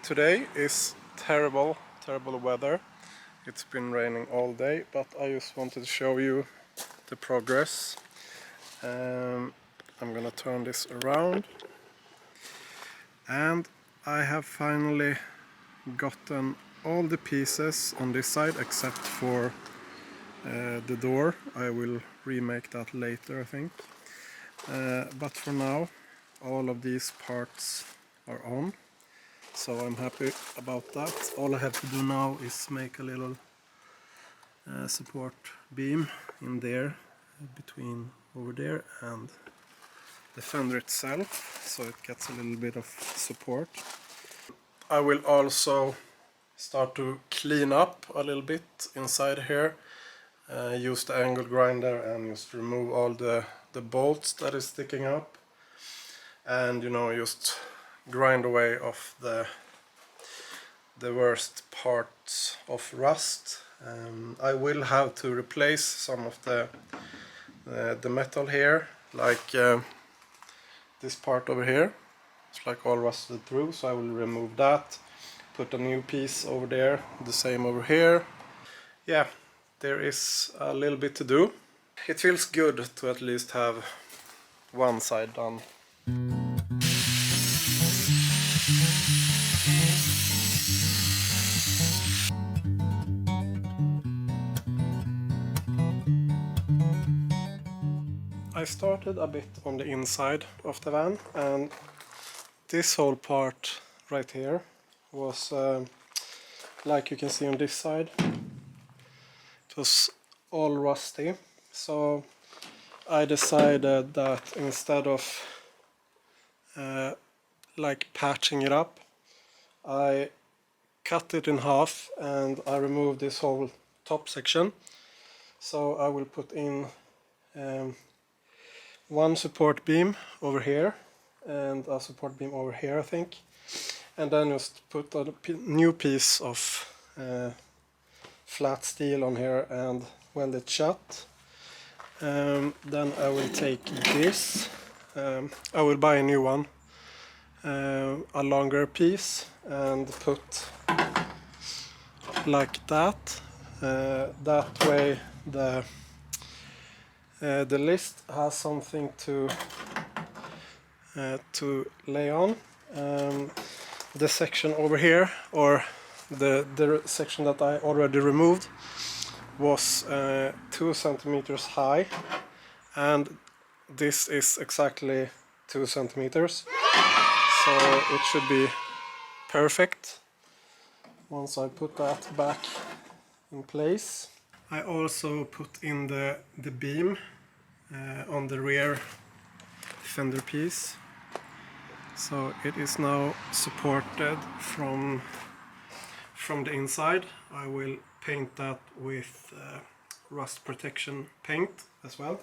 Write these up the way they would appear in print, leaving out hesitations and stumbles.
Today is terrible weather. It's been raining all day, but I just wanted to show you the progress. I'm gonna turn this around, and I have finally gotten all the pieces on this side except for the door. I will remake that later, I think. But for now, all of these parts are on. So I'm happy about that. All I have to do now is make a little support beam in there, between over there and the fender itself, so it gets a little bit of support. I will also start to clean up a little bit inside here. Use the angle grinder and just remove all the bolts that is sticking up, and just grind away off the worst parts of rust. I will have to replace some of the metal here, like this part over here. It's like all rusted through, so I will remove that, put a new piece over there, the same over here. Yeah, there is a little bit to do. It feels good to at least have one side done. I started a bit on the inside of the van, and this whole part right here was like you can see on this side, it was all rusty. So I decided that instead of like patching it up, I cut it in half and I removed this whole top section. So I will put in one support beam over here and a support beam over here, I think, and then just put a new piece of flat steel on here and weld it shut. Then I will take this, I will buy a new one, a longer piece, and put like that. That way the list has something to lay on. The section over here, or the section that I already removed, was 2 centimeters high, and this is exactly 2 centimeters, so it should be perfect once I put that back in place. I also put in the beam on the rear fender piece, so it is now supported from the inside. I will paint that with rust protection paint as well.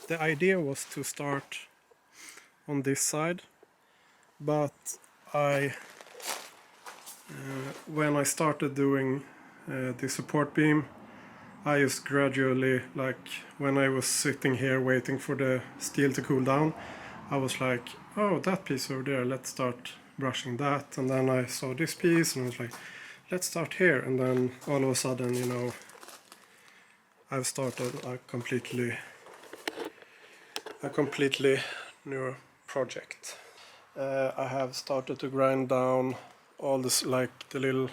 The idea was to start on this side, but when I started doing the support beam, I just gradually, like when I was sitting here waiting for the steel to cool down, I was like, oh, that piece over there, let's start brushing that. And then I saw this piece and I was like, let's start here. And then all of a sudden, I've started a completely new project. I have started to grind down all this, like the little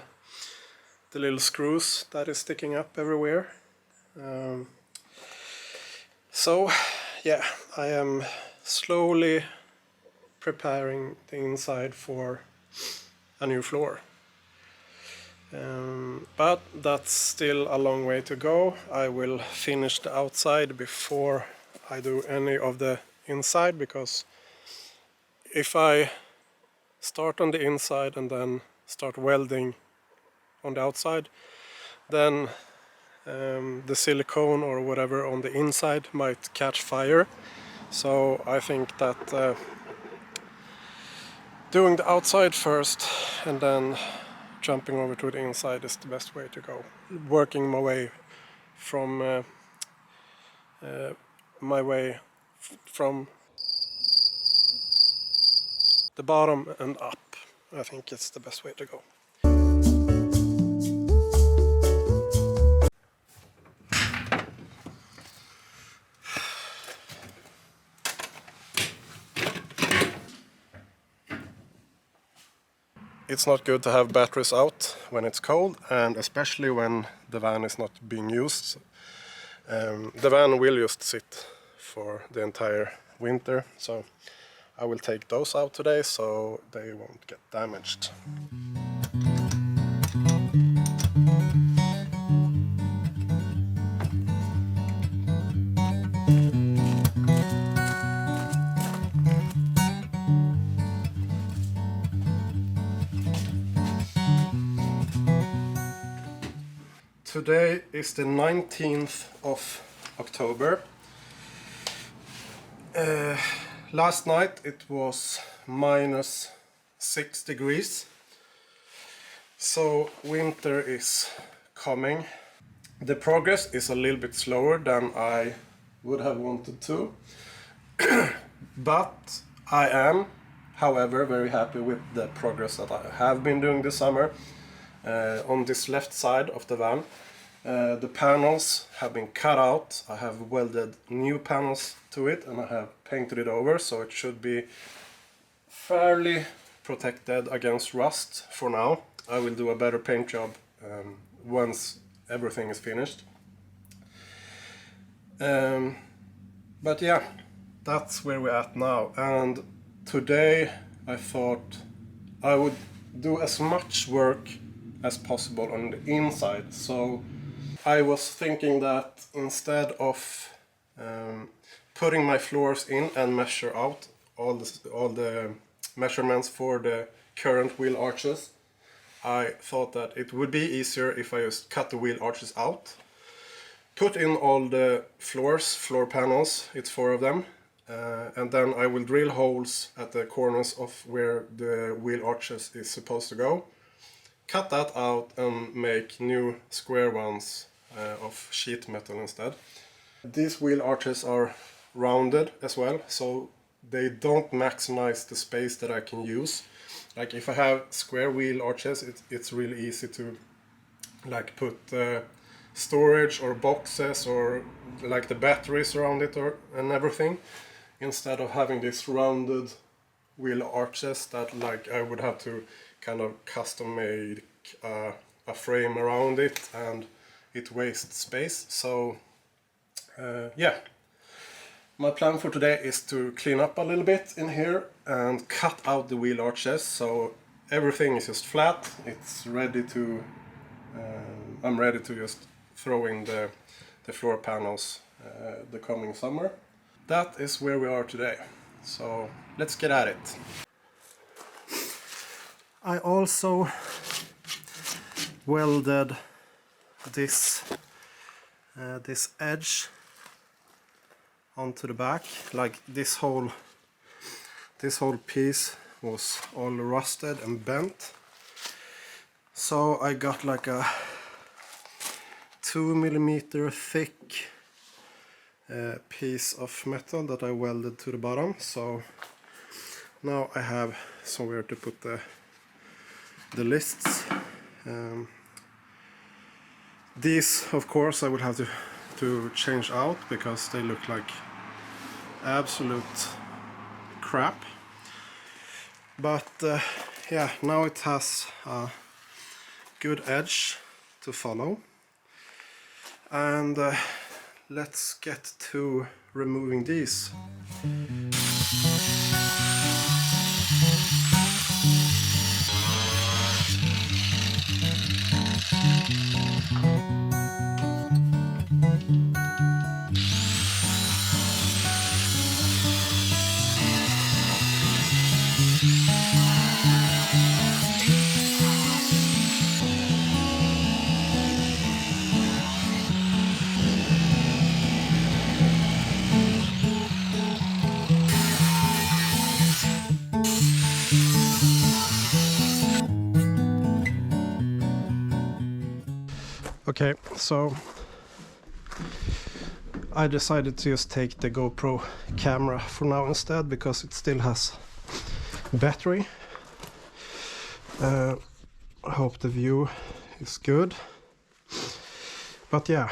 screws that is sticking up everywhere. So yeah, I am slowly preparing the inside for a new floor. But that's still a long way to go. I will finish the outside before I do any of the inside, because if I start on the inside and then start welding on the outside, then the silicone or whatever on the inside might catch fire. So I think that doing the outside first and then jumping over to the inside is the best way to go. Working my way from from the bottom and up. I think it's the best way to go. It's not good to have batteries out when it's cold, and especially when the van is not being used. The van will just sit for the entire winter, so I will take those out today so they won't get damaged. Today is the 19th of October. Last night it was -6 degrees, so winter is coming. The progress is a little bit slower than I would have wanted to, but I am, however, very happy with the progress that I have been doing this summer. On this left side of the van, the panels have been cut out. I have welded new panels to it and I have painted it over, so it should be fairly protected against rust for now. I will do a better paint job once everything is finished. But yeah, that's where we're at now, and today I thought I would do as much work as possible on the inside. So I was thinking that instead of putting my floors in and measure out all the measurements for the current wheel arches, I thought that it would be easier if I just cut the wheel arches out, put in all the floor panels, it's 4 of them, and then I will drill holes at the corners of where the wheel arches is supposed to go, cut that out and make new square ones of sheet metal instead. These wheel arches are rounded as well, so they don't maximize the space that I can use. Like if I have square wheel arches, it's really easy to like put storage or boxes or like the batteries around it and everything, instead of having these rounded wheel arches that like I would have to kind of custom make a frame around it, and it wastes space. So yeah, my plan for today is to clean up a little bit in here and cut out the wheel arches so everything is just flat. It's ready to I'm ready to just throw in the floor panels the coming summer. That is where we are today, so let's get at it. I also welded this edge onto the back. Like this whole piece was all rusted and bent, so I got like a 2mm thick piece of metal that I welded to the bottom. So now I have somewhere to put the lists. These, of course, I will have to change out because they look like absolute crap. But yeah, now it has a good edge to follow. And let's get to removing these. Okay, so I decided to just take the GoPro camera for now instead, because it still has battery. I hope the view is good. But yeah,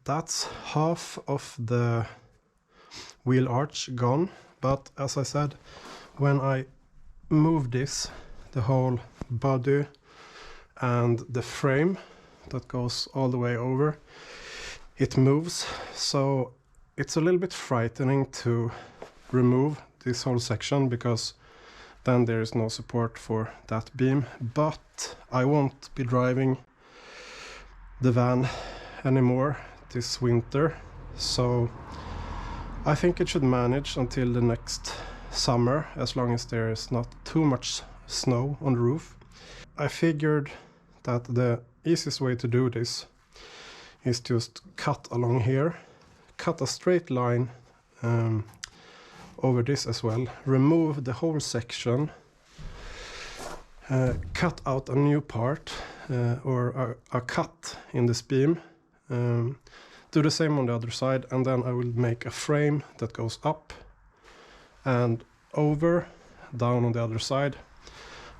that's half of the wheel arch gone. But as I said, when I move this, the whole body and the frame that goes all the way over, it moves. So it's a little bit frightening to remove this whole section, because then there is no support for that beam. But I won't be driving the van anymore this winter, so I think it should manage until the next summer, as long as there is not too much snow on the roof. I figured that the easiest way to do this is just cut along here, cut a straight line over this as well, remove the whole section, cut out a new part or a cut in this beam, do the same on the other side, and then I will make a frame that goes up and over, down on the other side.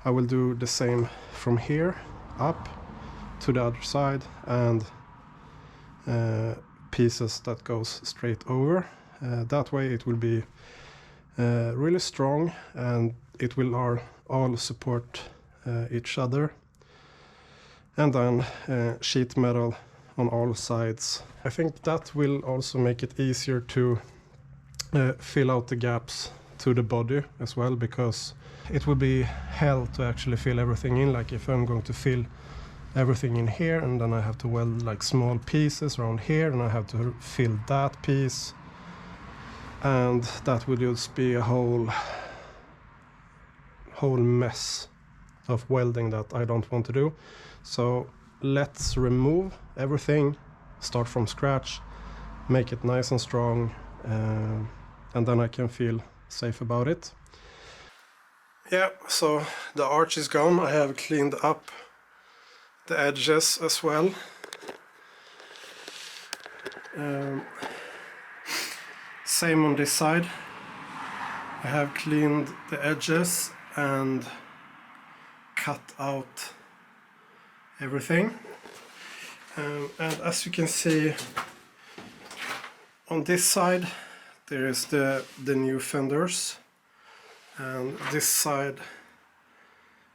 I will do the same from here up to the other side, and pieces that goes straight over. That way it will be really strong, and it will all support each other. And then sheet metal on all sides. I think that will also make it easier to fill out the gaps to the body as well, because it would be hell to actually fill everything in. Like if I'm going to fill everything in here, and then I have to weld like small pieces around here, and I have to fill that piece, and that would just be a whole mess of welding that I don't want to do. So let's remove everything, start from scratch, make it nice and strong, and then I can feel safe about it. Yeah, so the arch is gone. I have cleaned up the edges as well. Same on this side. I have cleaned the edges and cut out everything. And as you can see, on this side there is the new fenders, and this side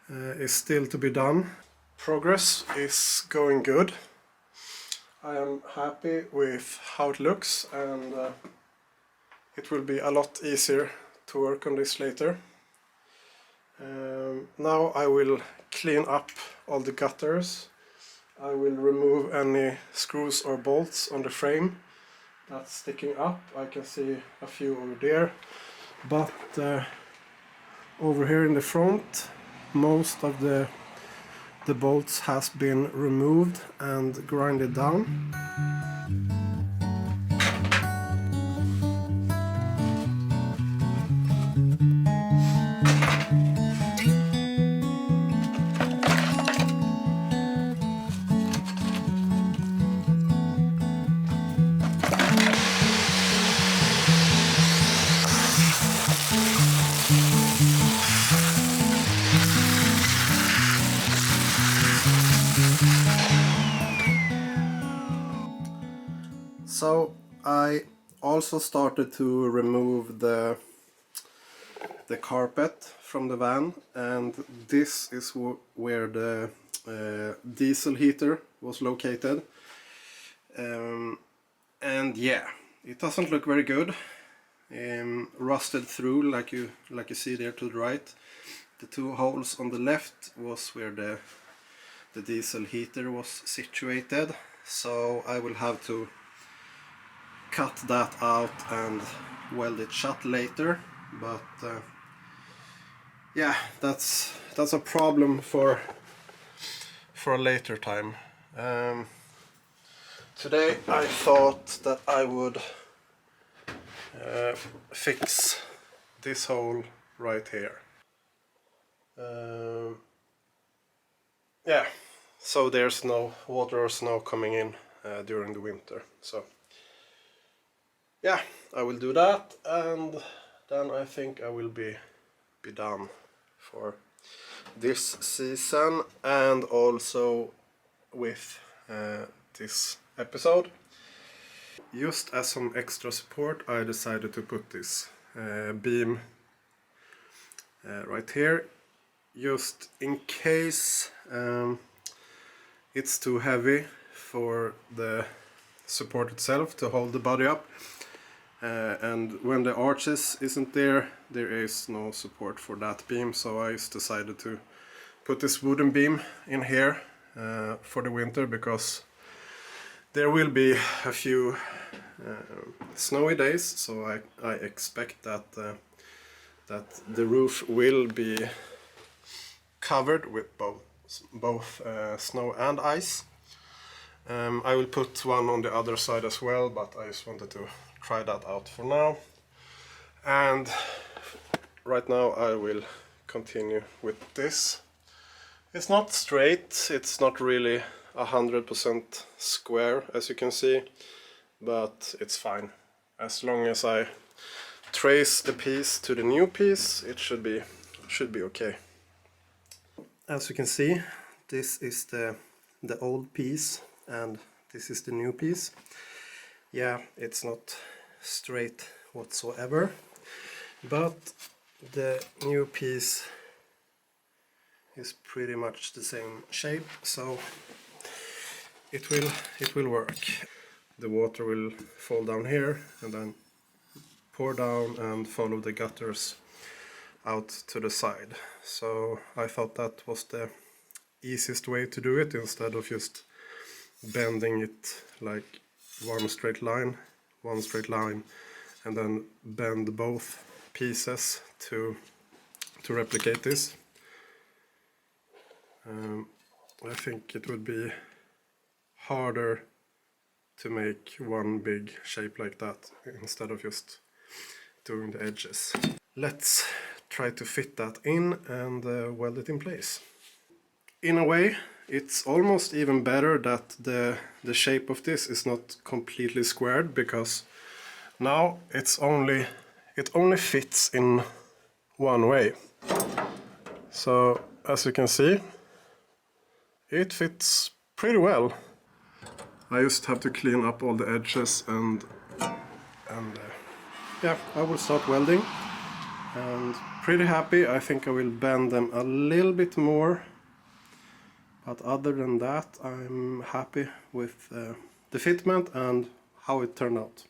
is still to be done. Progress is going good. I am happy with how it looks, and it will be a lot easier to work on this later. Now I will clean up all the gutters. I will remove any screws or bolts on the frame that's sticking up. I can see a few over there, but over here in the front, most of the bolts has been removed and grinded down. So I also started to remove the carpet from the van, and this is where the diesel heater was located. And yeah, it doesn't look very good. Rusted through, like you see there to the right. The two holes on the left was where the diesel heater was situated, so I will have to cut that out and weld it shut later. But yeah, that's a problem for a later time. Today I thought that I would fix this hole right here. Yeah, so there's no water or snow coming in during the winter. So yeah, I will do that, and then I think I will be done for this season and also with this episode. Just as some extra support, I decided to put this beam right here, just in case it's too heavy for the support itself to hold the body up, and when the arches isn't there, there is no support for that beam, so I just decided to put this wooden beam in here for the winter, because there will be a few snowy days, so I expect that the roof will be covered with both snow and ice. I will put one on the other side as well, but I just wanted to try that out for now. And right now I will continue with this. It's not straight, it's not really 100% square, as you can see, but it's fine. As long as I trace the piece to the new piece, it should be okay. As you can see, this is the old piece and this is the new piece. Yeah, it's not straight whatsoever, but the new piece is pretty much the same shape, so it will work. The water will fall down here and then pour down and follow the gutters out to the side. So I thought that was the easiest way to do it, instead of just bending it like one straight line, and then bend both pieces to replicate this. I think it would be harder to make one big shape like that instead of just doing the edges. Let's try to fit that in and weld it in place. In a way, it's almost even better that the shape of this is not completely squared, because now it only fits in one way. So as you can see, it fits pretty well. I just have to clean up all the edges and yeah, I will start welding, and pretty happy. I think I will bend them a little bit more, but other than that I'm happy with the fitment and how it turned out.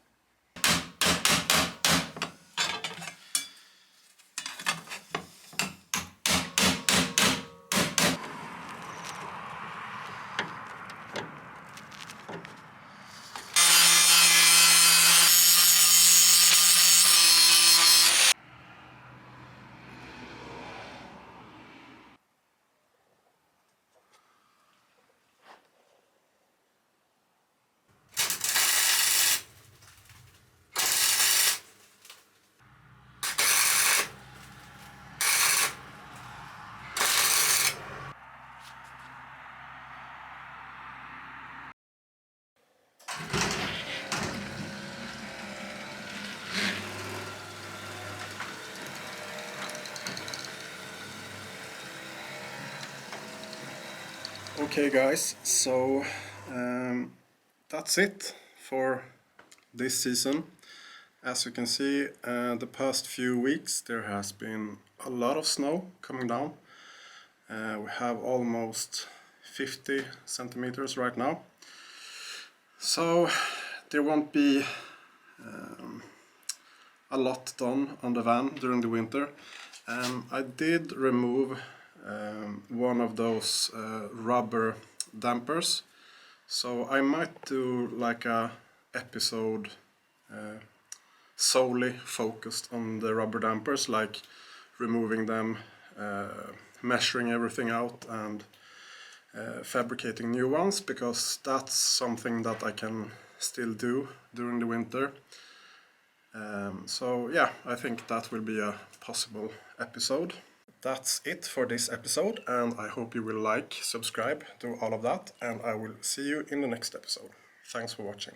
Okay guys, so that's it for this season. As you can see, the past few weeks there has been a lot of snow coming down. We have almost 50 centimeters right now. So there won't be a lot done on the van during the winter. I did remove one of those rubber dampers, so I might do like a episode solely focused on the rubber dampers, like removing them, measuring everything out and fabricating new ones, because that's something that I can still do during the winter. So yeah, I think that will be a possible episode. That's it for this episode, and I hope you will like, subscribe, do all of that, and I will see you in the next episode. Thanks for watching.